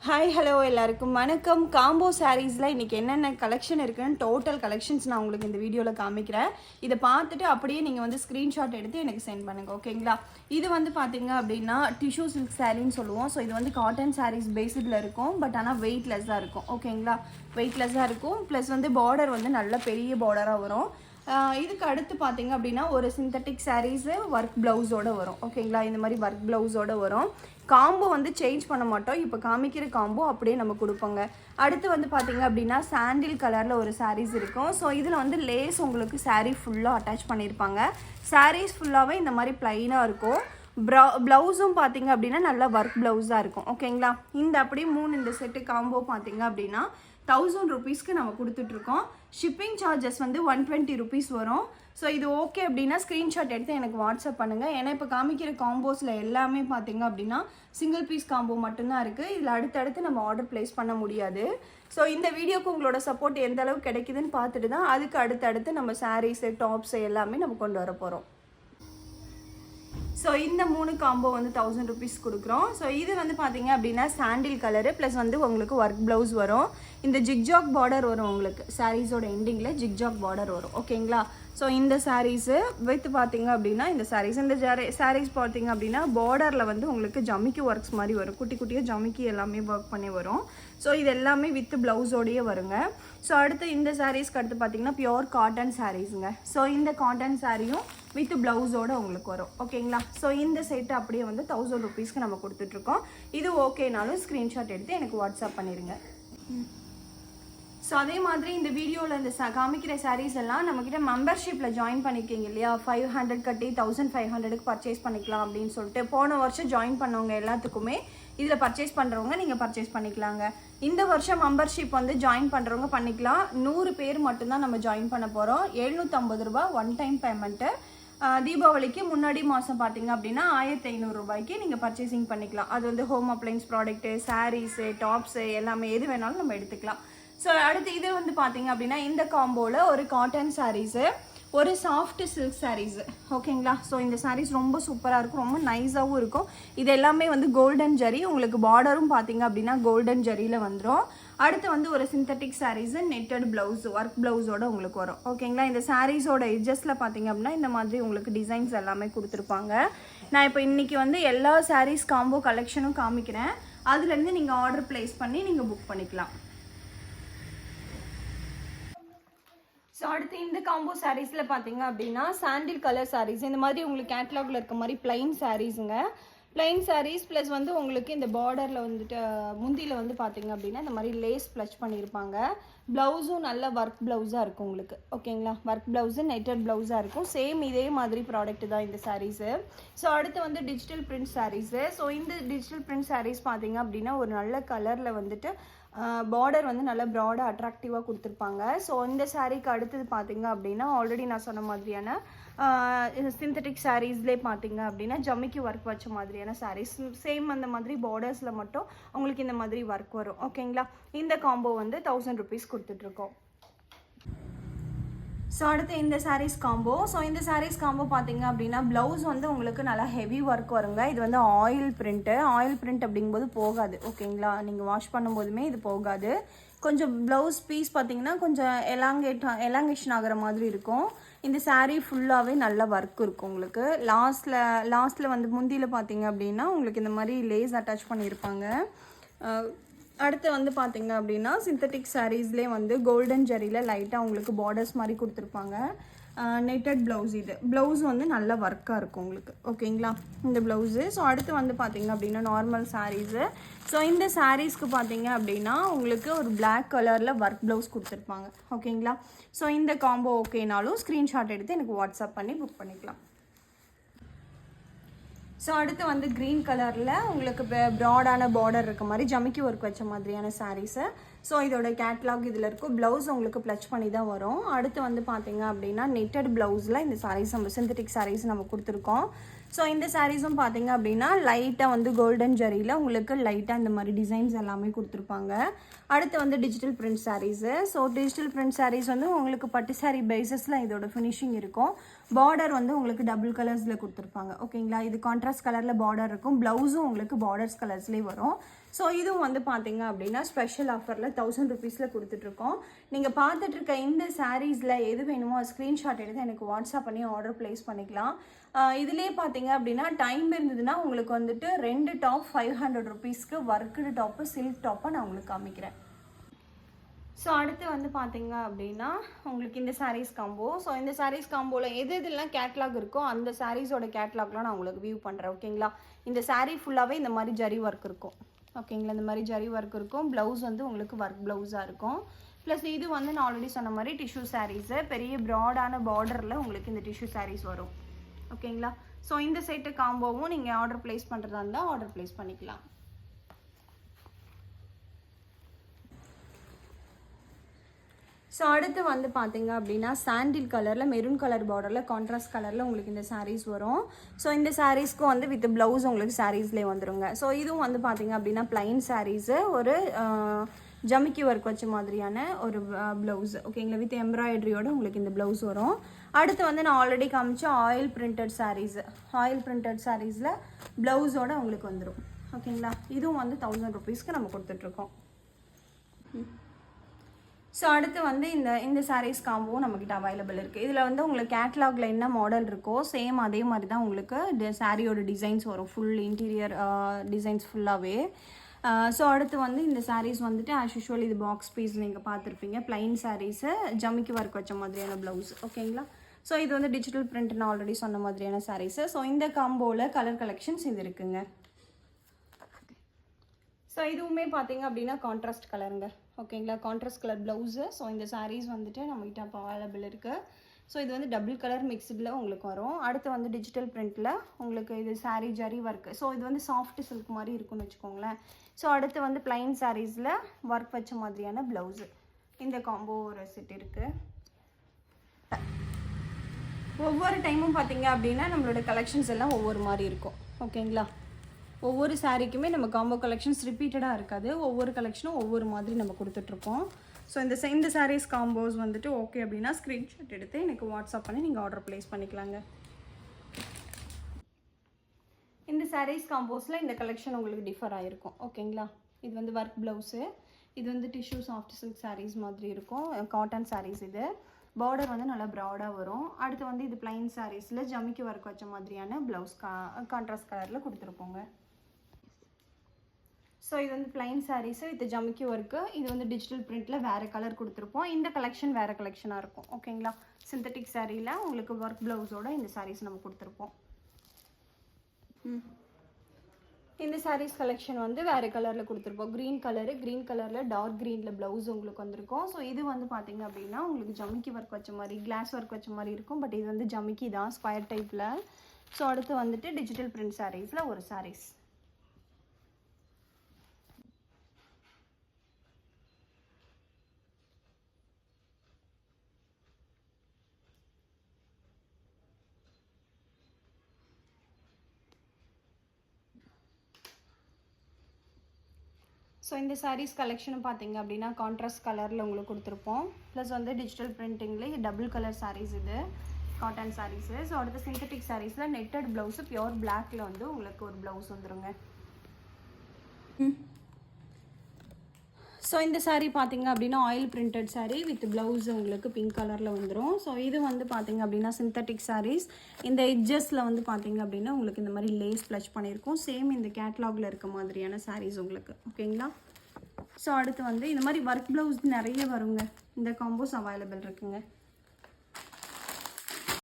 Hi hello எல்லாருக்கும் வணக்கம். Combo சாரீஸில் இன்றைக்கி என்னென்ன கலெக்ஷன் இருக்குன்னு டோட்டல் கலெக்ஷன்ஸ் நான் உங்களுக்கு இந்த வீடியோவில் காமிக்கிறேன். இதை பார்த்துட்டு அப்படியே நீங்கள் வந்து ஸ்க்ரீன்ஷாட் எடுத்து எனக்கு சென்ட் பண்ணுங்கள், ஓகேங்களா? இது வந்து பார்த்தீங்க அப்படின்னா டிஷ்யூ சில்க் சாரின்னு சொல்லுவோம். ஸோ இது வந்து காட்டன் சாரீஸ் பேஸில் இருக்கும், பட் ஆனால் வெயிட்லெஸ்ஸாக இருக்கும், ஓகேங்களா? வெயிட்லெஸ்ஸாக இருக்கும். ப்ளஸ் வந்து பார்டர் வந்து நல்ல பெரிய பார்டராக வரும். இதுக்கு அடுத்து பார்த்தீங்க அப்படின்னா ஒரு சிந்தட்டிக் சாரீஸு ஒர்க் ப்ளவுஸோடு வரும், ஓகேங்களா? இந்த மாதிரி ஒர்க் ப்ளவுஸோடு வரும். காம்போ வந்து சேஞ்ச் பண்ண மாட்டோம். இப்போ காமிக்கிற காம்போ அப்படியே நம்ம கொடுப்போங்க. அடுத்து வந்து பார்த்தீங்க அப்படின்னா சாண்டில் கலரில் ஒரு சாரீஸ் இருக்கும். ஸோ இதில் வந்து லேஸ் உங்களுக்கு சாரீ ஃபுல்லாக அட்டாச் பண்ணியிருப்பாங்க. சாரீஸ் ஃபுல்லாகவே இந்த மாதிரி ப்ளைனாக இருக்கும். ப்ளவுஸும் பார்த்தீங்க அப்படின்னா நல்லா ஒர்க் ப்ளவுஸாக இருக்கும், ஓகேங்களா? இந்த அப்படியே இந்த செட்டு காம்போ பார்த்தீங்க அப்படின்னா 1000 rupeesக்கு நம்ம கொடுத்துட்ருக்கோம். ஷிப்பிங் சார்ஜஸ் வந்து 120 rupees வரும். ஸோ இது ஓகே அப்படின்னா ஸ்க்ரீன்ஷாட் எடுத்து எனக்கு வாட்ஸ்அப் பண்ணுங்கள். ஏன்னா இப்போ காமிக்கிற காம்போஸில் எல்லாமே பார்த்தீங்க அப்படின்னா சிங்கிள் பீஸ் காம்போ மட்டும்தான் இருக்குது. இதில் அடுத்தடுத்து நம்ம ஆர்டர் ப்ளேஸ் பண்ண முடியாது. ஸோ இந்த வீடியோக்கு உங்களோட சப்போர்ட் எந்த அளவுக்கு கிடைக்குதுன்னு பார்த்துட்டு தான் அதுக்கு அடுத்தடுத்து நம்ம சாரீஸு டாப்ஸு எல்லாமே நம்ம கொண்டு வர போகிறோம். ஸோ இந்த 3 காம்போ வந்து 1000 rupees கொடுக்குறோம். ஸோ இது வந்து பார்த்தீங்க அப்படின்னா சாண்டில் கலரு ப்ளஸ் வந்து உங்களுக்கு ஒர்க் ப்ளவுஸ் வரும். இந்த ஜிக்ஜாக் பார்டர் வரும் உங்களுக்கு சாரீஸோட எண்டிங்கில் ஜிக்ஜாக் பார்டர் வரும், ஓகேங்களா? ஸோ இந்த சாரீஸு வித் பார்த்தீங்க அப்படின்னா இந்த சாரீஸ் பார்த்தீங்க அப்படின்னா பார்டரில் வந்து உங்களுக்கு ஜமிக்கி ஒர்க்ஸ் மாதிரி வரும். குட்டி குட்டியாக ஜமிக்கி எல்லாமே ஒர்க் பண்ணி வரும். ஸோ இது எல்லாமே வித் ப்ளவுஸோடையே வருங்க. ஸோ அடுத்து இந்த சாரீஸ்க்கு அடுத்து பார்த்தீங்கன்னா பியோர் காட்டன் சாரீஸுங்க. ஸோ இந்த காட்டன் சாரியும் வித் ப்ளவுஸோடு உங்களுக்கு வரும், ஓகேங்களா? ஸோ இந்த செட்டு அப்படியே வந்து 1000 rupeesக்கு நம்ம கொடுத்துட்ருக்கோம். இது ஓகேனாலும் ஸ்க்ரீன்ஷாட் எடுத்து எனக்கு வாட்ஸ்அப் பண்ணிடுங்க. ஸோ அதே மாதிரி இந்த வீடியோவில் இந்த காமிக்கிற சாரீஸ் எல்லாம் நம்மக்கிட்ட மெம்பர்ஷிப்பில் ஜாயின் பண்ணியிருக்கீங்க இல்லையா? 500 கட்டி 1500க்கு பர்ச்சேஸ் பண்ணிக்கலாம் அப்படின்னு சொல்லிட்டு போன வருஷம் ஜாயின் பண்ணவங்க எல்லாத்துக்குமே இதில் பர்ச்சேஸ் பண்ணுறவங்க நீங்கள் பர்ச்சேஸ் பண்ணிக்கலாங்க. இந்த வருஷம் மெம்பர்ஷிப் வந்து ஜாயின் பண்ணுறவங்க பண்ணிக்கலாம். 100 பேர் மட்டும்தான் நம்ம ஜாயின் பண்ண போகிறோம். 750 ரூபா ஒன் டைம் பேமெண்ட்டு. தீபாவளிக்கு முன்னாடி மாதம் பார்த்தீங்க அப்படின்னா 1500 ரூபாய்க்கு நீங்கள் பர்ச்சேசிங் பண்ணிக்கலாம். அது வந்து home appliances product, sarees, tops எல்லாமே எது வேணாலும் நம்ம எடுத்துக்கலாம். ஸோ அடுத்து இது வந்து பார்த்தீங்க அப்படின்னா இந்த காம்போவில் ஒரு காட்டன் சாரீஸு, ஒரு சாஃப்ட் சில்க் சாரீஸு, ஓகேங்களா? ஸோ இந்த சாரீஸ் ரொம்ப சூப்பராக இருக்கும், ரொம்ப நைஸாகவும் இருக்கும். இது எல்லாமே வந்து கோல்டன் ஜரி, உங்களுக்கு பார்டரும் பார்த்தீங்க அப்படின்னா கோல்டன் ஜரியில் வந்துடும். அடுத்து வந்து ஒரு synthetic saris netted blouse work ப்ளவுஸோடு உங்களுக்கு வரும், ஓகேங்களா? இந்த சாரீஸோட எட்ஜஸில் பார்த்தீங்க அப்படின்னா இந்த மாதிரி உங்களுக்கு டிசைன்ஸ் எல்லாமே கொடுத்துருப்பாங்க. நான் இப்போ இன்றைக்கி வந்து எல்லா சாரீஸ் காம்போ கலெக்ஷனும் காமிக்கிறேன். அதுலேருந்து நீங்கள் ஆர்டர் ப்ளேஸ் பண்ணி நீங்கள் புக் பண்ணிக்கலாம். ஸோ அடுத்து இந்த காம்போ சாரீஸில் பார்த்தீங்க அப்படின்னா சாண்டில் கலர் சாரீஸ், இந்த மாதிரி உங்களுக்கு கேட்லாகில் இருக்க மாதிரி பிளைன் சாரீஸுங்க. பிளைன் சாரீஸ் ப்ளஸ் வந்து உங்களுக்கு இந்த பார்டரில் வந்துட்டு முந்தியில் வந்து பார்த்தீங்க அப்படின்னா இந்த மாதிரி லேஸ் ப்ளச் பண்ணியிருப்பாங்க. ப்ளவுஸும் நல்ல ஒர்க் ப்ளவுஸாக இருக்கும் உங்களுக்கு, ஓகேங்களா? ஒர்க் ப்ளவுஸு நெட்டட் ப்ளவுஸாக இருக்கும். சேம் இதே மாதிரி ப்ராடக்ட் தான் இந்த சாரீஸு. ஸோ அடுத்து வந்து டிஜிட்டல் பிரிண்ட் சாரீஸு. ஸோ இந்த டிஜிட்டல் பிரிண்ட் சாரீஸ் பார்த்தீங்க அப்படின்னா ஒரு நல்ல கலரில் வந்துட்டு பார்டர் வந்து நல்லா ப்ராடாக அட்ராக்டிவாக கொடுத்துருப்பாங்க. ஸோ இந்த சாரீக்கு அடுத்தது பார்த்தீங்க அப்படின்னா ஆல்ரெடி நான் சொன்ன மாதிரியான சிந்தட்டிக் சாரீஸ்லேயே பார்த்தீங்க அப்படின்னா ஜமிக்கி ஒர்க் வச்ச மாதிரியான சாரீஸ் சேம் அந்த மாதிரி பார்டர்ஸில் மட்டும் உங்களுக்கு இந்த மாதிரி ஒர்க் வரும், ஓகேங்களா? இந்த காம்போ வந்து 1000 rupees கொடுத்துட்ருக்கோம். ஸோ அடுத்து இந்த சாரீஸ் காம்போ. ஸோ இந்த சாரீஸ் காம்போ பார்த்தீங்க அப்படின்னா ப்ளவுஸ் வந்து உங்களுக்கு நல்லா ஹெவி ஒர்க் வருங்க. இது வந்து ஆயில் பிரிண்ட் அப்படிங்கும்போது போகாது, ஓகேங்களா? நீங்கள் வாஷ் பண்ணும்போதுமே இது போகாது. கொஞ்சம் ப்ளவுஸ் பீஸ் பார்த்தீங்கன்னா கொஞ்சம் எலாங்கேஷன் ஆகிற மாதிரி இருக்கும். இந்த சாரீ ஃபுல்லாகவே நல்ல ஒர்க் இருக்கும் உங்களுக்கு. லாஸ்ட்டில் வந்து முந்தியில் பார்த்தீங்க அப்படின்னா உங்களுக்கு இந்த மாதிரி லேஸ் அட்டாச் பண்ணியிருப்பாங்க. அடுத்து வந்து பார்த்தீங்க அப்படின்னா சிந்தட்டிக் சாரீஸ்லேயே வந்து கோல்டன் ஜரியில் லைட்டாக உங்களுக்கு பார்டர்ஸ் மாதிரி கொடுத்துருப்பாங்க. நெட்டட் ப்ளவுஸ், இது ப்ளவுஸ் வந்து நல்ல ஒர்க்காக இருக்கும் உங்களுக்கு, ஓகேங்களா? இந்த ப்ளவுஸு. ஸோ அடுத்து வந்து பார்த்தீங்க அப்படின்னா நார்மல் சாரீஸு. ஸோ இந்த சாரீஸ்க்கு பார்த்தீங்க அப்படின்னா உங்களுக்கு ஒரு பிளாக் கலரில் ஒர்க் ப்ளவுஸ் கொடுத்துருப்பாங்க, ஓகேங்களா? ஸோ இந்த காம்போ ஓகேனாலும் ஸ்க்ரீன்ஷாட் எடுத்து எனக்கு வாட்ஸ்அப் பண்ணி புக் பண்ணிக்கலாம். ஸோ அடுத்து வந்து க்ரீன் கலரில் உங்களுக்கு ப்ராடான பார்டர் இருக்க மாதிரி ஜமிக்கி ஒர்க் வச்ச மாதிரியான சாரீஸு. ஸோ இதோட கேட்லாக் இதில் இருக்கும். ப்ளவுஸ் உங்களுக்கு ப்ளச் பண்ணி தான் வரும். அடுத்து வந்து பார்த்தீங்க அப்படின்னா நெட்டட் ப்ளவுஸில் இந்த சாரீஸ் நம்ம சிந்தட்டிக் சாரீஸ் நம்ம கொடுத்துருக்கோம். ஸோ இந்த சாரீஸும் பார்த்தீங்க அப்படின்னா லைட்டாக வந்து கோல்டன் ஜரியில் உங்களுக்கு லைட்டாக இந்த மாதிரி டிசைன்ஸ் எல்லாமே கொடுத்துருப்பாங்க. அடுத்து வந்து digital print sarees. So digital print sarees வந்து உங்களுக்கு பட்டு சாரீ பேஸஸில் இதோட ஃபினிஷிங் இருக்கும். பார்டர் வந்து உங்களுக்கு டபுள் கலர்ஸில் கொடுத்துருப்பாங்க ஓகேங்களா. இது கான்ட்ராஸ்ட் கலரில் பார்டர் இருக்கும். ப்ளவுஸும் உங்களுக்கு பார்டர்ஸ் கலர்ஸ்லேயே வரும். ஸோ இதுவும் வந்து பார்த்தீங்க அப்படின்னா ஸ்பெஷல் ஆஃபரில் 1000 rupeesல கொடுத்துட்ருக்கோம். நீங்கள் பார்த்துட்ருக்க இந்த சாரீஸில் எது வேணுமோ ஸ்க்ரீன்ஷாட் எடுத்து எனக்கு வாட்ஸ்அப் பண்ணி ஆர்டர் ப்ளேஸ் பண்ணிக்கலாம். இதிலே பார்த்தீங்க அப்படின்னா டைம் இருந்ததுன்னா உங்களுக்கு வந்துட்டு 2 டாப் 500 rupeesக்கு ஒர்க்குடு டாப்பு சில்க் டாப்பை நான் உங்களுக்கு காமிக்கிறேன். ஸோ அடுத்து வந்து பார்த்தீங்க அப்படின்னா உங்களுக்கு இந்த சாரீஸ் காம்போ. ஸோ இந்த சாரீஸ் காம்போவில் எது எதுலாம் கேட்லாக் இருக்கோ அந்த சாரீஸோட கேட்லாக்லாம் நான் உங்களுக்கு வியூ பண்ணுறேன் ஓகேங்களா. இந்த சாரீ ஃபுல்லாகவே இந்த மாதிரி ஜரி ஒர்க் இருக்கும் ஓகேங்களா. இந்த மாதிரி ஜரி ஒர்க் இருக்கும். ப்ளவுஸ் வந்து உங்களுக்கு ஒர்க் ப்ளவுஸாக இருக்கும். ப்ளஸ் இது வந்து நான் ஆல்ரெடி சொன்ன மாதிரி டிஷ்யூ சாரீஸு பெரிய ப்ராடான பார்டரில் உங்களுக்கு இந்த டிஷ்யூ சாரீஸ் வரும் ஓகேங்களா. ஸோ இந்த செட்டு காம்போவும் நீங்கள் ஆர்டர் ப்ளேஸ் பண்ணுறதா இருந்தால் ஆர்டர் ப்ளேஸ் பண்ணிக்கலாம். ஸோ அடுத்து வந்து பார்த்தீங்க அப்படின்னா சாண்டில் கலரில் மெரூன் கலர் பார்டரில் கான்ட்ராஸ்ட் கலரில் உங்களுக்கு இந்த சாரீஸ் வரும். ஸோ இந்த சாரீஸ்க்கு வந்து வித் ப்ளவுஸ் உங்களுக்கு சாரீஸ்லேயே வந்துடுங்க. ஸோ இதுவும் வந்து பார்த்தீங்க அப்படின்னா பிளைன் சாரீஸு ஒரு ஜமிக்கி ஒர்க் வச்ச மாதிரியான ஒரு ப்ளவுஸ் ஓகேங்களா. வித் எம்ப்ராய்டரியோட உங்களுக்கு இந்த ப்ளவுஸ் வரும். அடுத்து வந்து நான் ஆல்ரெடி காமிச்ச oil printed sarees oil printed சாரீஸில் ப்ளவுஸோட உங்களுக்கு வந்துடும் ஓகேங்களா. இதுவும் வந்து 1000 rupeesக்கு நம்ம கொடுத்துட்ருக்கோம். ஸோ அடுத்து வந்து இந்த சாரீஸ் காம்போவும் நம்மக்கிட்ட அவைலபிள் இருக்குது. இதில் வந்து உங்களுக்கு கேட்லாகில் என்ன மாடல் இருக்கோ சேம் அதே மாதிரி தான் உங்களுக்கு சாரியோட டிசைன்ஸ் வரும். ஃபுல் இன்டீரியர் டிசைன்ஸ் ஃபுல்லாகவே. ஸோ அடுத்து வந்து இந்த சாரீஸ் வந்துட்டு ஆஸ் யூஷுவல் இது பாக்ஸ் பீஸ் நீங்கள் பார்த்துருப்பீங்க. பிளைன் சாரீஸு ஜமிக்கி ஒர்க் வச்ச மாதிரியான ப்ளவுஸ் ஓகேங்களா. ஸோ இது வந்து டிஜிட்டல் பிரிண்ட் நான் ஆல்ரெடி சொன்ன மாதிரியான சாரீஸு. ஸோ இந்த காம்போவில் கலர் கலெக்ஷன்ஸ் இது இருக்குங்க. ஸோ இதுவுமே பார்த்தீங்க அப்படின்னா கான்ட்ராஸ்ட் கலருங்க ஓகேங்களா. Contrast colour blouse. ஸோ இந்த சாரீஸ் வந்துட்டு நம்மகிட்ட அப்போ அவைலபிள் இருக்குது. ஸோ இது வந்து டபுள் கலர் மிக்ஸ்டில் உங்களுக்கு வரும். அடுத்து வந்து டிஜிட்டல் பிரிண்டில் உங்களுக்கு இது சாரீ ஜரி ஒர்க்கு. ஸோ இது வந்து சாஃப்ட் சில்க் மாதிரி இருக்குன்னு வச்சுக்கோங்களேன். ஸோ அடுத்து வந்து பிளைன் சாரீஸில் ஒர்க் வச்ச மாதிரியான ப்ளவுஸு. இந்த காம்போ ஒரு செட் இருக்குது. ஒவ்வொரு டைமும் பார்த்தீங்க அப்படின்னா நம்மளோட கலெக்ஷன்ஸ் எல்லாம் ஒவ்வொரு மாதிரி இருக்கும் ஓகேங்களா. ஒவ்வொரு சாரீக்குமே நம்ம காம்போ கலெக்ஷன்ஸ் ரிப்பீட்டடாக இருக்காது. ஒவ்வொரு கலெக்ஷனும் ஒவ்வொரு மாதிரி நம்ம கொடுத்துட்ருக்கோம். ஸோ இந்த சாரீஸ் காம்போஸ் வந்துட்டு ஓகே அப்படின்னா ஸ்க்ரீன்ஷாட் எடுத்து எனக்கு வாட்ஸ்அப் பண்ணி நீங்கள் ஆர்டர் ப்ளேஸ் பண்ணிக்கலாங்க. இந்த சாரீஸ் காம்போஸில் இந்த கலெக்ஷன் உங்களுக்கு டிஃபர் ஆகிருக்கும் ஓகேங்களா. இது வந்து ஒர்க் ப்ளவுஸு. இது வந்து டிஷ்யூ சாஃப்ட் சில்க் சாரீஸ் மாதிரி இருக்கும். காட்டன் சாரீஸ். இது பார்டர் வந்து நல்லா ப்ராடாக வரும். அடுத்து வந்து இது பிளைன் சாரீஸில் ஜமிக்கி ஒர்க் வச்ச மாதிரியான ப்ளவுஸ் கான்ட்ராஸ்ட் கலரில் கொடுத்துருப்போங்க. ஸோ இது வந்து பிளைன் சாரீஸு வித் ஜமிக்கி ஒர்க்கு. இது வந்து டிஜிட்டல் பிரிண்டில் வேறு கலர் கொடுத்துருப்போம். இந்த கலெக்ஷன் வேறு கலெக்ஷனாக இருக்கும் ஓகேங்களா. சிந்தட்டிக் சாரியில் உங்களுக்கு ஒர்க் ப்ளவுஸோட இந்த சாரீஸ் நம்ம கொடுத்துருப்போம். இந்த சாரீஸ் கலெக்ஷன் வந்து வேறு கலரில் கொடுத்துருப்போம். க்ரீன் கலரில் டார்க் க்ரீனில் ப்ளவுஸ் உங்களுக்கு வந்திருக்கும். ஸோ இது வந்து பார்த்திங்க அப்படின்னா உங்களுக்கு ஜமிக்கி ஒர்க் வச்ச மாதிரி கிளாஸ் ஒர்க் வச்ச மாதிரி இருக்கும். பட் இது வந்து ஜமிக்கி தான் ஸ்கொயர் டைப்பில். ஸோ அடுத்து வந்துட்டு டிஜிட்டல் பிரிண்ட் சாரீஸில் ஒரு சாரீஸ். ஸோ இந்த சாரீஸ் கலெக்ஷனும் பார்த்தீங்க அப்படின்னா கான்ட்ராஸ்ட் கலரில் உங்களுக்கு கொடுத்துருப்போம். ப்ளஸ் வந்து டிஜிட்டல் பிரிண்டிங்லேயே டபுள் கலர் சாரீஸ். இது காட்டன் சாரீஸு. ஸோ அடுத்த சிந்தட்டிக் சாரீஸில் நெட்டட் ப்ளவுஸு பியோர் பிளாக்கில் வந்து உங்களுக்கு ஒரு ப்ளவுஸ் வந்துடுங்க. ஸோ இந்த சாரீ பார்த்தீங்க அப்படின்னா oil printed sari with blouse உங்களுக்கு பிங்க் கலரில் வந்துடும். ஸோ இது வந்து பார்த்தீங்க அப்படின்னா சிந்தட்டிக் சாரீஸ். இந்த எட்ஜஸில் வந்து பார்த்தீங்க அப்படின்னா உங்களுக்கு இந்த மாதிரி லேஸ் ப்ளச் பண்ணியிருக்கும். சேம் இந்த கேட்லாகில் இருக்க மாதிரியான சாரீஸ் உங்களுக்கு ஓகேங்களா. ஸோ அடுத்து வந்து இந்த மாதிரி ஒர்க் ப்ளவுஸ் நிறைய வருங்க. இந்த காம்போஸ் அவைலபிள் இருக்குங்க.